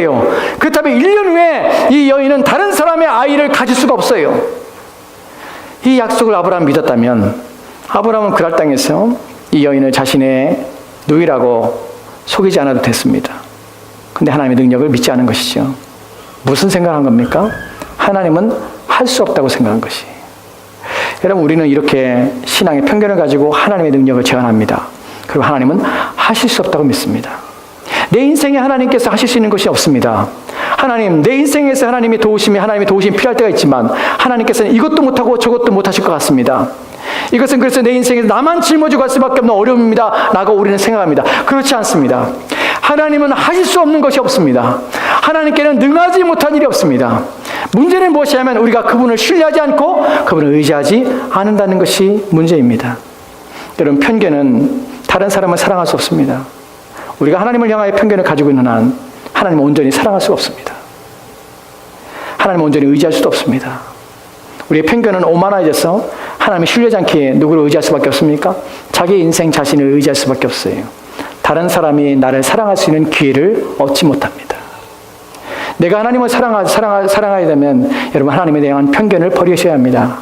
그렇다면 1년 후에 이 여인은 다른 사람의 아이를 가질 수가 없어요. 이 약속을 아브라함이 믿었다면 아브라함은 그랄 땅에서 이 여인을 자신의 누이라고 속이지 않아도 됐습니다. 근데 하나님의 능력을 믿지 않은 것이죠. 무슨 생각한 겁니까? 하나님은 할 수 없다고 생각한 것이. 여러분, 우리는 이렇게 신앙의 편견을 가지고 하나님의 능력을 제한합니다. 그리고 하나님은 하실 수 없다고 믿습니다. 내 인생에 하나님께서 하실 수 있는 것이 없습니다. 하나님, 내 인생에서 하나님의 도우심이 필요할 때가 있지만 하나님께서는 이것도 못하고 저것도 못하실 것 같습니다. 이것은 그래서 내 인생에서 나만 짊어지고 갈 수밖에 없는 어려움입니다 라고 우리는 생각합니다. 그렇지 않습니다. 하나님은 하실 수 없는 것이 없습니다. 하나님께는 능하지 못한 일이 없습니다. 문제는 무엇이냐면 우리가 그분을 신뢰하지 않고 그분을 의지하지 않는다는 것이 문제입니다. 여러분, 편견은 다른 사람을 사랑할 수 없습니다. 우리가 하나님을 향하여 편견을 가지고 있는 한 하나님을 온전히 사랑할 수 없습니다. 하나님을 온전히 의지할 수도 없습니다. 우리의 편견은 오만해져서 하나님이 신뢰하지 않기에 누구를 의지할 수밖에 없습니까? 자기 인생 자신을 의지할 수밖에 없어요. 다른 사람이 나를 사랑할 수 있는 기회를 얻지 못합니다. 내가 하나님을 사랑하게 되면 여러분, 하나님에 대한 편견을 버리셔야 합니다.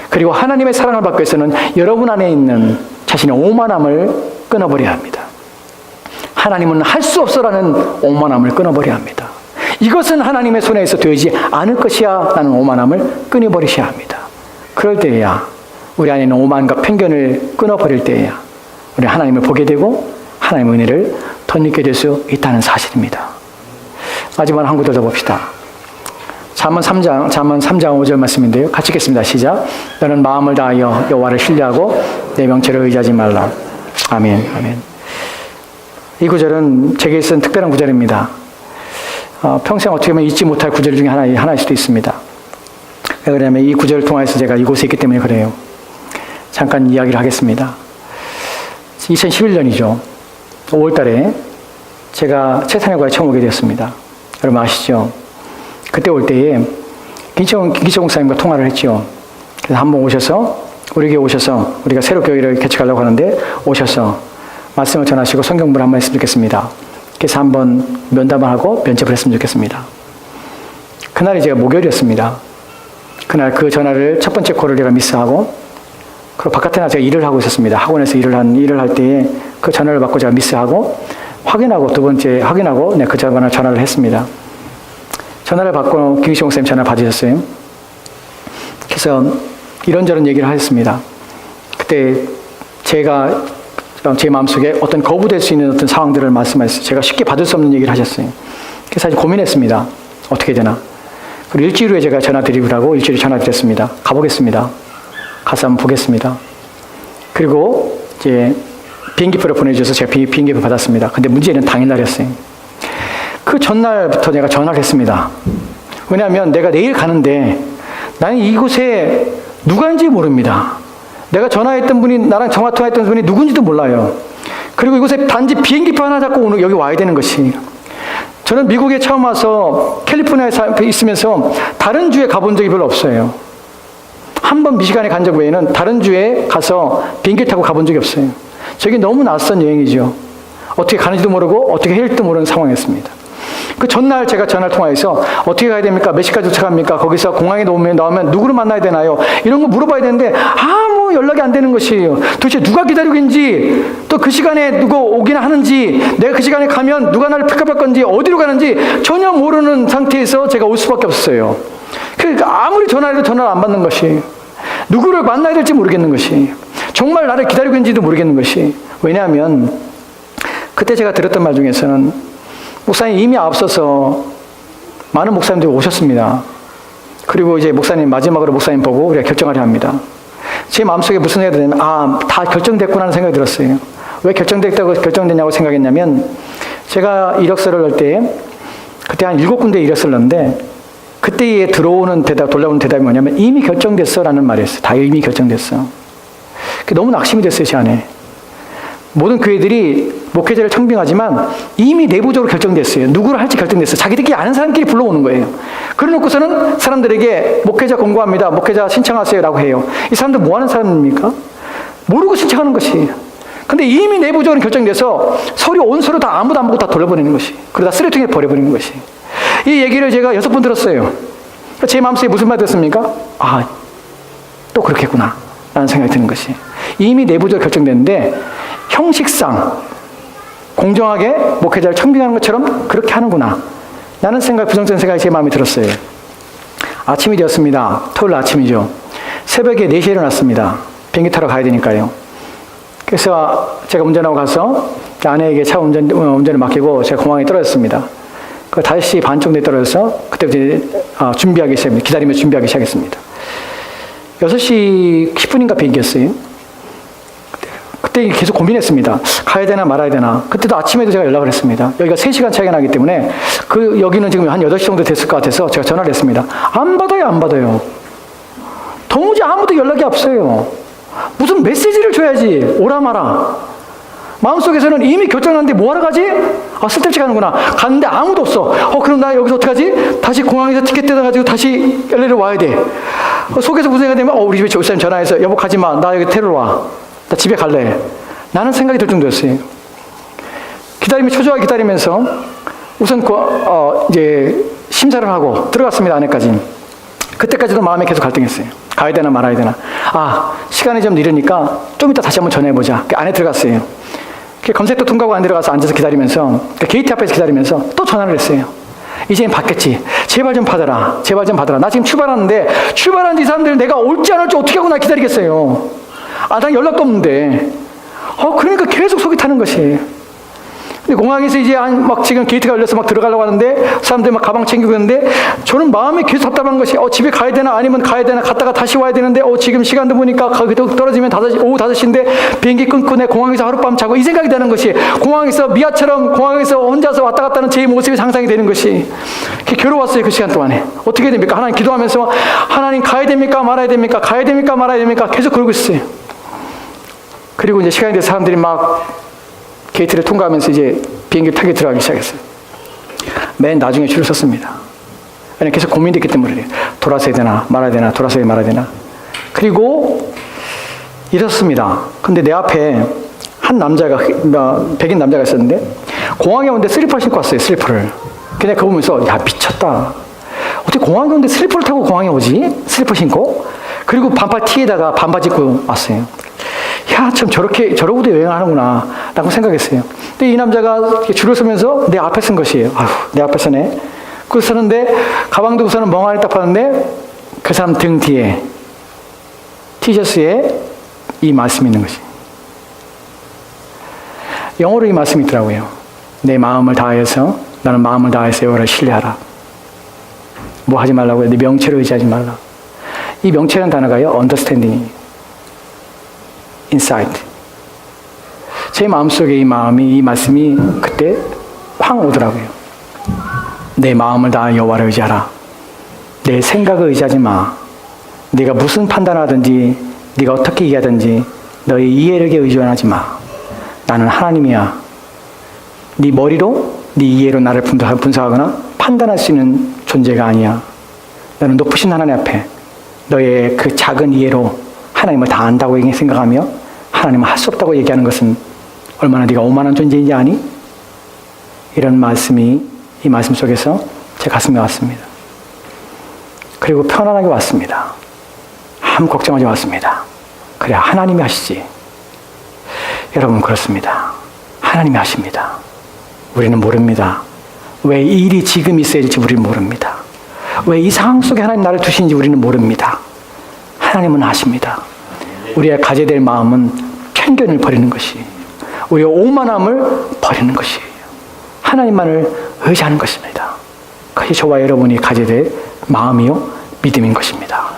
그리고 하나님의 사랑을 받기 위해서는 여러분 안에 있는 자신의 오만함을 끊어버려야 합니다. 하나님은 할 수 없어라는 오만함을 끊어버려야 합니다. 이것은 하나님의 손에서 되지 않을 것이야 라는 오만함을 끊어버리셔야 합니다. 그럴 때에야, 우리 안에 있는 오만과 편견을 끊어버릴 때에야 우리 하나님을 보게 되고 하나님의 은혜를 덧입게 될 수 있다는 사실입니다. 마지막으로 한 구절 더 봅시다. 잠언 3장 5절 말씀인데요. 같이 읽겠습니다. 시작. 너는 마음을 다하여 여호와를 신뢰하고 내 명체를 의지하지 말라. 아멘. 아멘. 이 구절은 제게 있어서 특별한 구절입니다. 평생 어떻게 보면 잊지 못할 구절 중에 하나일 수도 있습니다. 왜 그러냐면 이 구절을 통해서 제가 이곳에 있기 때문에 그래요. 잠깐 이야기를 하겠습니다. 2011년이죠. 5월 달에 제가 최산여고에 처음 오게 되었습니다. 여러분 아시죠? 그때 올 때에 김기철 목사님과 통화를 했죠. 그래서 한번 오셔서, 우리에게 오셔서, 우리가 새로 교회를 개척하려고 하는데 오셔서 말씀을 전하시고 성경부를 한번 했으면 좋겠습니다. 그래서 한번 면담을 하고 면접을 했으면 좋겠습니다. 그날이 제가 목요일이었습니다. 그날 그 전화를 첫 번째 콜을 제가 미스하고, 그리고 바깥에 나가 제가 일을 하고 있었습니다. 학원에서 일을 할 때에 그 전화를 받고 제가 미스하고, 확인하고 두 번째 확인하고 그 전화를 했습니다. 전화를 받고 김기식 목사님 전화를 받으셨어요. 그래서 이런저런 얘기를 하셨습니다. 그때 제가 제 마음속에 어떤 거부될 수 있는 어떤 상황들을 말씀하셨어요. 제가 쉽게 받을 수 없는 얘기를 하셨어요. 그래서 사실 고민했습니다. 어떻게 되나. 그리고 일주일 후에 제가 전화 드리라고 일주일에 전화 드렸습니다. 가보겠습니다. 가서 한번 보겠습니다. 그리고 이제 비행기표를 보내주셔서 제가 비행기표 받았습니다. 근데 문제는 당일날이었어요. 그 전날부터 내가 전화를 했습니다. 왜냐하면 내가 내일 가는데 나는 이곳에 누가인지 모릅니다. 내가 전화했던 분이, 나랑 전화통화했던 분이 누군지도 몰라요. 그리고 이곳에 단지 비행기표 하나 잡고 오늘 여기 와야 되는 것이, 저는 미국에 처음 와서 캘리포니아에 있으면서 다른 주에 가본 적이 별로 없어요. 한 번 미시간에 간 적 외에는 다른 주에 가서 비행기 타고 가본 적이 없어요. 저게 너무 낯선 여행이죠. 어떻게 가는지도 모르고 어떻게 해야 할지도 모르는 상황이었습니다. 그 전날 제가 전화를 통화해서 어떻게 가야 됩니까? 몇 시까지 도착합니까? 거기서 공항에 나오면 누구를 만나야 되나요? 이런 거 물어봐야 되는데 아무 연락이 안 되는 것이에요. 도대체 누가 기다리고 있는지, 또 그 시간에 누가 오기나 하는지, 내가 그 시간에 가면 누가 나를 픽업할 건지, 어디로 가는지 전혀 모르는 상태에서 제가 올 수밖에 없었어요. 그러니까 아무리 전화해도 전화를 안 받는 것이, 누구를 만나야 될지 모르겠는 것이, 정말 나를 기다리고 있는지도 모르겠는 것이. 왜냐하면 그때 제가 들었던 말 중에서는 목사님 이미 앞서서 많은 목사님들이 오셨습니다. 그리고 이제 목사님, 마지막으로 목사님 보고 우리가 결정하려 합니다. 제 마음속에 무슨 생각이 드냐면, 다 결정됐구나 하는 생각이 들었어요. 왜 결정됐냐고 생각했냐면, 제가 이력서를 넣을 때 그때 한 7군데 일했었는데 그때에 들어오는 대답, 돌아오는 대답이 뭐냐면 이미 결정됐어 라는 말이었어요. 다 이미 결정됐어. 너무 낙심이 됐어요, 제 안에. 모든 교회들이 목회자를 청빙하지만 이미 내부적으로 결정됐어요. 누구를 할지 결정됐어요. 자기들끼리 아는 사람끼리 불러오는 거예요. 그래놓고서는 사람들에게 목회자 공고합니다. 목회자 신청하세요 라고 해요. 이 사람들 뭐 하는 사람입니까? 모르고 신청하는 것이에요. 근데 이미 내부적으로 결정돼서 온 서류 다 아무도 안 보고 다 돌려버리는 것이. 그러다 쓰레기통에 버려버리는 것이. 이 얘기를 제가 6번 들었어요. 제 마음속에 무슨 말 들었습니까? 아, 또 그렇겠구나 라는 생각이 드는 것이. 이미 내부적으로 결정됐는데 형식상 공정하게 목회자를 청빙하는 것처럼 그렇게 하는구나 라는 생각, 부정적인 생각이 제 마음에 들었어요. 아침이 되었습니다. 토요일 아침이죠. 새벽에 4시에 일어났습니다. 비행기 타러 가야 되니까요. 그래서 제가 운전하고 가서 아내에게 차 운전을 맡기고 제가 공항에 떨어졌습니다. 그 5시 반 정도에 떨어져서 그때 이제 준비하기 시작합니다. 기다리며 준비하기 시작했습니다. 6시 10분인가 비행기였어요. 그때 계속 고민했습니다. 가야 되나 말아야 되나. 그때도 아침에도 제가 연락을 했습니다. 여기가 3시간 차이가 나기 때문에 여기는 지금 한 8시 정도 됐을 것 같아서 제가 전화를 했습니다. 안 받아요. 도무지 아무도 연락이 없어요. 무슨 메시지를 줘야지. 오라 마라. 마음속에서는 이미 결정났는데 뭐하러 가지? 쓸데없이 가는구나. 갔는데 아무도 없어. 그럼 나 여기서 어떡하지? 다시 공항에서 티켓 뜯어가지고 다시 LA로 와야 돼. 속에서 무슨 생각이 되면 우리 집에 조사님 전화해서 여보 가지마. 나 여기 테러로 와. 나 집에 갈래. 라는 생각이 들 정도였어요. 초조하게 기다리면서 우선 이제 심사를 하고 들어갔습니다. 안에까지. 그때까지도 마음이 계속 갈등했어요. 가야 되나 말아야 되나. 시간이 좀 늦으니까 좀 이따 다시 한번 전화해보자. 안에 들어갔어요. 검색도 통과하고 안에 들어가서 앉아서 기다리면서 게이트 앞에서 기다리면서 또 전화를 했어요. 이제는 받겠지. 제발 좀 받아라. 나 지금 출발하는데 출발하는 이 사람들 내가 올지 안 올지 어떻게 하고 나 기다리겠어요. 난 연락도 없는데. 그러니까 계속 속이 타는 것이. 근데 공항에서 이제 지금 게이트가 열려서 들어가려고 하는데 사람들 가방 챙기고 있는데 저는 마음이 계속 답답한 것이 집에 가야 되나 아니면 가야 되나 갔다가 다시 와야 되는데 지금 시간도 보니까 거기도 떨어지면 오후 5시인데 비행기 끊고 내 공항에서 하룻밤 자고 이 생각이 드는 것이. 공항에서 미아처럼 공항에서 혼자서 왔다 갔다 하는 제 모습이 상상이 되는 것이. 괴로웠어요. 그 시간 동안에. 어떻게 됩니까? 하나님 기도하면서 하나님 가야 됩니까 말아야 됩니까? 가야 됩니까 말아야 됩니까? 계속 그러고 있어요. 그리고 이제 시간이 돼서 사람들이 게이트를 통과하면서 이제 비행기를 타게 들어가기 시작했어요. 맨 나중에 줄을 섰습니다. 왜냐면 계속 고민됐기 때문에 돌아서야 되나 말아야 되나 돌아서야 말아야 되나. 그리고 일었습니다. 근데 내 앞에 한 남자가 백인 남자가 있었는데 공항에 오는데 슬리퍼를 신고 왔어요. 슬리퍼를. 그냥 그거 보면서 야 미쳤다. 어떻게 공항에 오는데 슬리퍼를 타고 공항에 오지? 슬리퍼 신고? 그리고 반팔 티에다가 반바지 입고 왔어요. 참 저러고도 여행하는구나 라고 생각했어요. 근데 이 남자가 줄을 서면서 내 앞에 쓴 것이에요. 내 앞에 서네. 그래서 서는데 가방 두고서는 멍하니 딱 봤는데 그 사람 등 뒤에 티셔츠에 이 말씀이 있는 것이. 영어로 이 말씀이 있더라고요. 내 마음을 다해서 나는 마음을 다해서 여호와를 신뢰하라. 뭐 하지 말라고요? 내 명체를 의지하지 말라. 이 명체라는 단어가요. understanding이에요. 인사이트. 제 마음속에 이 말씀이 그때 확 오더라고요. 내 마음을 다해 여호와를 의지하라. 내 생각을 의지하지 마. 네가 무슨 판단을 하든지 네가 어떻게 이해하든지 너의 이해력에 의존하지 마. 나는 하나님이야. 네 머리로 네 이해로 나를 분석하거나 판단할 수 있는 존재가 아니야. 너는 높으신 하나님 앞에 너의 그 작은 이해로 하나님을 다 안다고 생각하며 하나님은 할 수 없다고 얘기하는 것은 얼마나 네가 오만한 존재인지 아니? 이런 말씀이 이 말씀 속에서 제 가슴에 왔습니다. 그리고 편안하게 왔습니다. 아무 걱정하지 않았습니다. 그래 하나님이 하시지. 여러분 그렇습니다. 하나님이 하십니다. 우리는 모릅니다. 왜 이 일이 지금 있어야 될지 우리는 모릅니다. 왜 이 상황 속에 하나님 나를 두시는지 우리는 모릅니다. 하나님은 아십니다. 우리가 가져야 될 마음은 편견을 버리는 것이에요. 우리의 오만함을 버리는 것이에요. 하나님만을 의지하는 것입니다. 그것이 저와 여러분이 가져야 될 마음이요 믿음인 것입니다.